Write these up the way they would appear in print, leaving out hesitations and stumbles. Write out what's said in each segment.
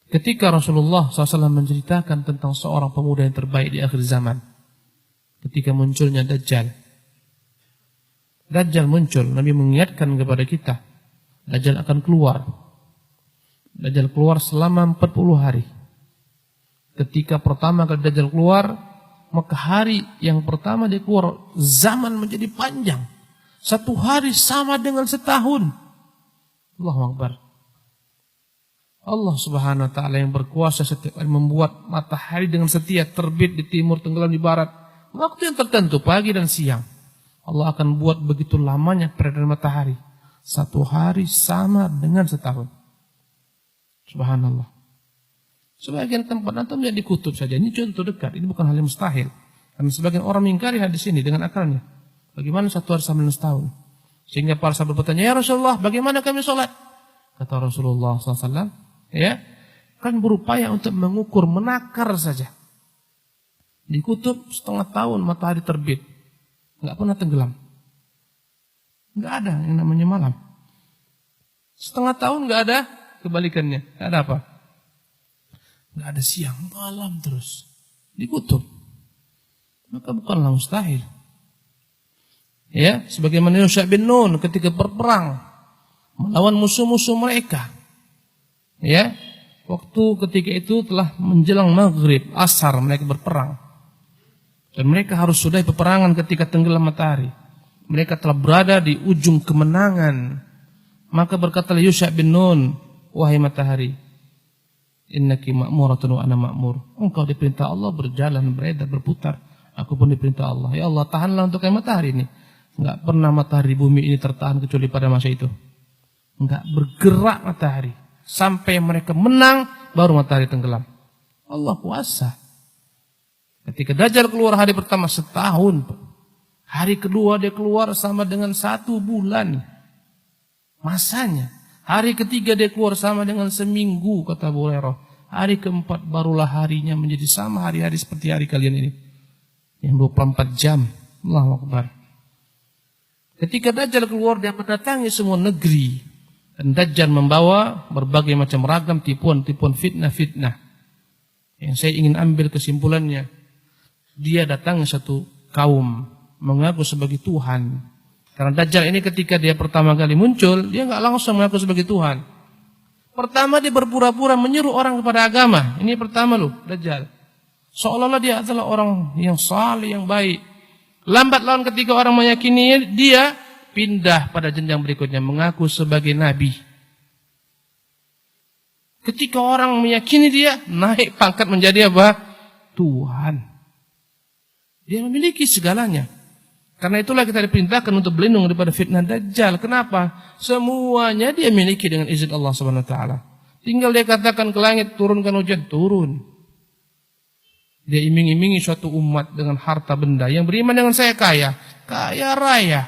Ketika Rasulullah SAW menceritakan tentang seorang pemuda yang terbaik di akhir zaman, ketika munculnya Dajjal. Dajjal muncul, Nabi mengingatkan kepada kita, Dajjal akan keluar. Dajjal keluar selama 40 hari. Ketika pertama kali Dajjal keluar, maka hari yang pertama dia keluar, zaman menjadi panjang. 1 hari sama dengan setahun. Allahu Akbar. Allah Subhanahu wa taala yang berkuasa setiap hari membuat matahari dengan setia terbit di timur, tenggelam di barat. Waktu yang tertentu, pagi dan siang. Allah akan buat begitu lamanya peredaran matahari. 1 hari sama dengan setahun. Subhanallah. Sebagian tempat antum lihat di kutub saja. Ini contoh dekat. Ini bukan hal yang mustahil. Karena sebagian orang mengingkari hadis ini dengan akalnya. Bagaimana 1 hari sama dengan setahun? Sehingga para sahabat bertanya, ya Rasulullah, bagaimana kami sholat? Kata Rasulullah SAW, ya, kan berupaya untuk mengukur, menakar saja. Di kutub 1/2 tahun matahari terbit, nggak pernah tenggelam, nggak ada yang namanya malam. 1/2 tahun nggak ada kebalikannya, nggak ada apa? Nggak ada siang, malam terus di kutub. Maka bukanlah mustahil. Ya, sebagaimana Yusha bin Nun ketika berperang melawan musuh-musuh mereka. Ya, waktu ketika itu telah menjelang maghrib, asar mereka berperang. Dan mereka harus sudahi peperangan ketika tenggelam matahari. Mereka telah berada di ujung kemenangan. Maka berkatalah Yusha bin Nun, wahai matahari, innaki ma'muratun wa ana ma'mur. Engkau diperintah Allah berjalan, beredar, berputar. Aku pun diperintah Allah. Ya Allah, tahanlah untuk matahari ini. Enggak pernah matahari di bumi ini tertahan kecuali pada masa itu. Enggak bergerak matahari. Sampai mereka menang, baru matahari tenggelam. Allah kuasa. Ketika Dajjal keluar hari pertama 1 tahun. Hari kedua dia keluar sama dengan 1 bulan. Masanya. Hari ketiga dia keluar sama dengan seminggu, kata Abu Hurairah. Hari keempat barulah harinya menjadi sama hari-hari seperti hari kalian ini. Yang 24 jam. Allahu Akbar. Ketika Dajjal keluar, dia mendatangi semua negeri. Dan Dajjal membawa berbagai macam ragam tipuan-tipuan fitnah-fitnah. Yang saya ingin ambil kesimpulannya, dia datang satu kaum mengaku sebagai Tuhan. Karena Dajjal ini ketika dia pertama kali muncul, dia nggak langsung mengaku sebagai Tuhan. Pertama dia berpura-pura menyuruh orang kepada agama. Ini pertama loh, Dajjal. Seolah-olah dia adalah orang yang saleh, yang baik. Lambat laun ketika orang meyakini dia, pindah pada jenjang berikutnya mengaku sebagai nabi. Ketika orang meyakini dia, naik pangkat menjadi apa? Tuhan. Dia memiliki segalanya. Karena itulah kita diperintahkan untuk berlindung daripada fitnah Dajjal. Kenapa? Semuanya dia miliki dengan izin Allah Subhanahu wa taala. Tinggal dia katakan ke langit, turunkan hujan, turun. Dia iming-imingi suatu umat dengan harta benda. Yang beriman dengan saya kaya, kaya raya.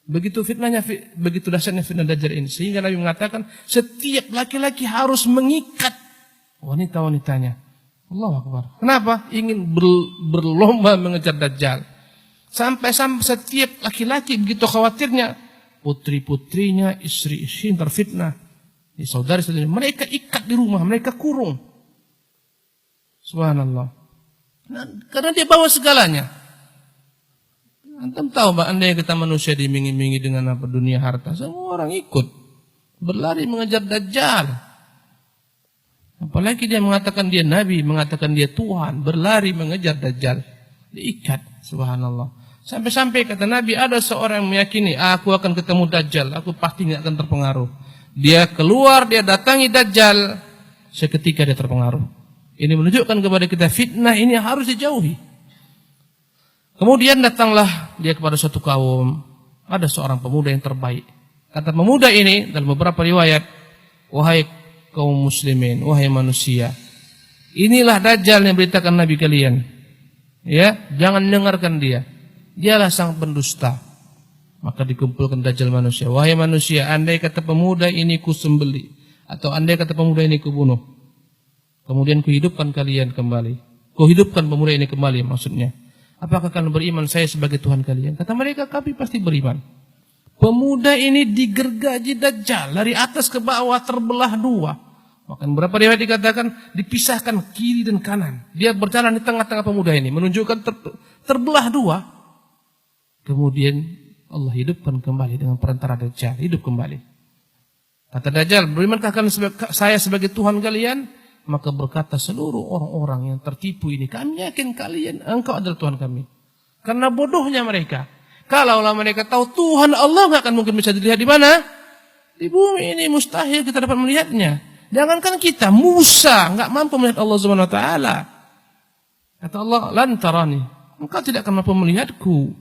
Begitu fitnahnya, begitu dahsyatnya fitnah Dajjal ini. Sehingga Nabi mengatakan setiap laki-laki harus mengikat wanita-wanitanya. Allahu Akbar. Kenapa? Ingin berlomba mengejar Dajjal. Sampai setiap laki-laki begitu khawatirnya putri-putrinya, istri-istri terfitnah. Saudari-saudari mereka ikat di rumah, mereka kurung. Subhanallah. Karena dia bawa segalanya. Antum tahu Mbak, andai kita manusia diiming-imingi dengan apa dunia harta, semua orang ikut berlari mengejar Dajjal. Apalagi dia mengatakan dia nabi, mengatakan dia Tuhan, berlari mengejar Dajjal. Diikat, subhanallah. Sampai-sampai kata Nabi, ada seorang yang meyakini aku akan ketemu Dajjal, aku pasti tidak akan terpengaruh. Dia keluar, dia datangi Dajjal, seketika dia terpengaruh. Ini menunjukkan kepada kita fitnah ini harus dijauhi. Kemudian datanglah dia kepada suatu kaum. Ada seorang pemuda yang terbaik. Kata pemuda ini dalam beberapa riwayat, wahai kaum muslimin, wahai manusia, inilah Dajjal yang beritakan Nabi kalian. Ya, jangan dengarkan dia. Dialah sang pendusta. Maka dikumpulkan Dajjal manusia. Wahai manusia, andai kata pemuda ini ku sembelih, atau andai kata pemuda ini ku bunuh, kemudian kuhidupkan kalian kembali. Kuhidupkan pemuda ini kembali maksudnya. Apakah kalian beriman saya sebagai Tuhan kalian? Kata mereka, kami pasti beriman. Pemuda ini digergaji Dajjal dari atas ke bawah, terbelah 2. Maka beberapa riwayat dikatakan dipisahkan kiri dan kanan. Dia berjalan di tengah-tengah pemuda ini, menunjukkan terbelah dua. Kemudian Allah hidupkan kembali dengan perantara Dajjal, hidup kembali. Kata Dajjal, berimankah kalian saya sebagai Tuhan kalian? Maka berkata seluruh orang-orang yang tertipu ini, kami yakin kalian, engkau adalah Tuhan kami. Karena bodohnya mereka. Kalaulah mereka tahu Tuhan Allah, nggak akan mungkin bisa dilihat di mana? Di bumi ini mustahil kita dapat melihatnya. Jangankan kita, Musa nggak mampu melihat Allah Subhanahu Wa Taala. Kata Allah, lan tarani, engkau tidak akan mampu melihatku.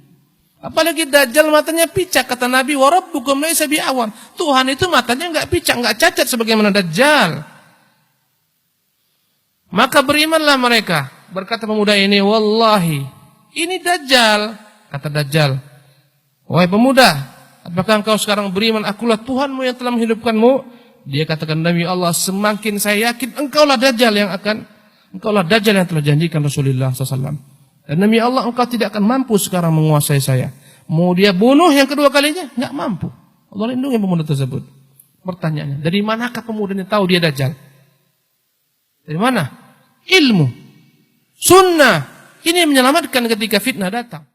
Apalagi Dajjal matanya picak, kata Nabi, wa rabbukum laisa bi'awar. Tuhan itu matanya nggak picak, nggak cacat sebagaimana Dajjal. Maka berimanlah mereka. Berkata pemuda ini, wallahi, ini Dajjal. Kata Dajjal, wahai pemuda, apakah engkau sekarang beriman akulah Tuhanmu yang telah menghidupkanmu? Dia katakan, demi Allah, semakin saya yakin engkaulah Dajjal yang telah janjikan Rasulullah SAW. Dan demi Allah, engkau tidak akan mampu sekarang menguasai saya. Mau dia bunuh yang kedua kalinya, nggak mampu. Allah lindungi pemuda tersebut. Pertanyaannya, dari manakah pemuda ini tahu dia Dajjal? Dari mana? Ilmu, sunnah. Ini yang menyelamatkan ketika fitnah datang.